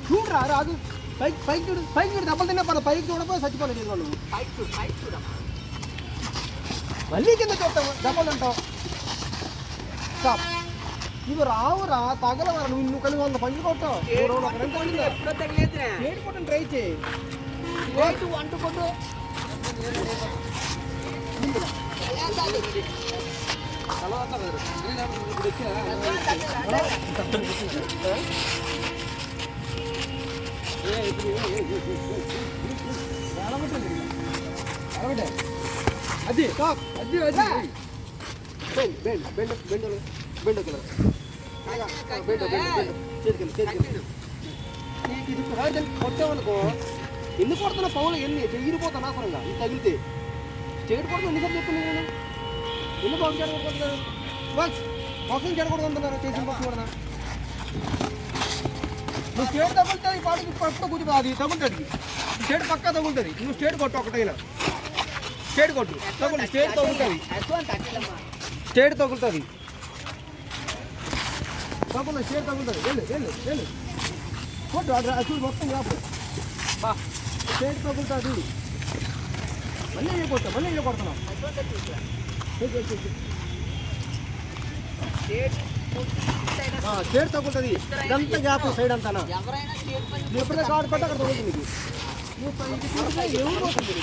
చూడరా రాదు పైకి పైకి చూడు పైకి చూడు దెబ్బలు తిన్నా పర్లేదు పైకి చూడకపోతే చచ్చిపోలేదు వాళ్ళు మళ్ళీ కింద చూస్తావు దెబ్బలు అంటావు స్టాప్ ఇవి రావురా తగలవరా నువ్వు కలిగి 100 పంచులు కొట్టావు ఏడుకోవటం ట్రై చేయి వంట కొట్టు అది అది కొట్టామనుకో ఎన్ని కొడుతున్నా పౌలు ఎన్ని చెయ్యిపోతాను అనవసరంగా ఇది తగిలితే చెయ్యి కొడుతున్నా ఎన్నిసార్లు చెప్తున్నా నేను ఎన్ని బాగు చెడగొడుతున్నాను మొత్తం చెడగొడుతుంటున్నారు చేసిన పక్షం కూడా నువ్వు స్టేట్ తగులుతుంది ఈ పాటికి పక్క కూర్చో అది తగులుతుంది స్టేట్ పక్క తగులుతుంది నువ్వు స్టేట్ కొట్టు ఒకటైనా స్టేట్ కొట్టు తగులు స్టేట్ తగులుతుంది స్టేట్ తగులుతుంది తగులు స్టేట్ తగులుతుంది వెళ్ళు వెళ్ళు వెళ్ళు కొట్టు చూడు మొత్తం కాపు బా స్టేట్ తగులుతుంది మళ్ళీ ఇల్లు కొట్టు మళ్ళీ ఇల్లు కొడుతున్నావు స్టేట్ తగ్గుతుంది ఇదంతా గ్యాప్ సైడ్ అంతా నువ్వు ఎప్పుడైనా కాడు పట్టి అక్కడ తగ్గుతుంది నీకు ఎవరు అవుతుంది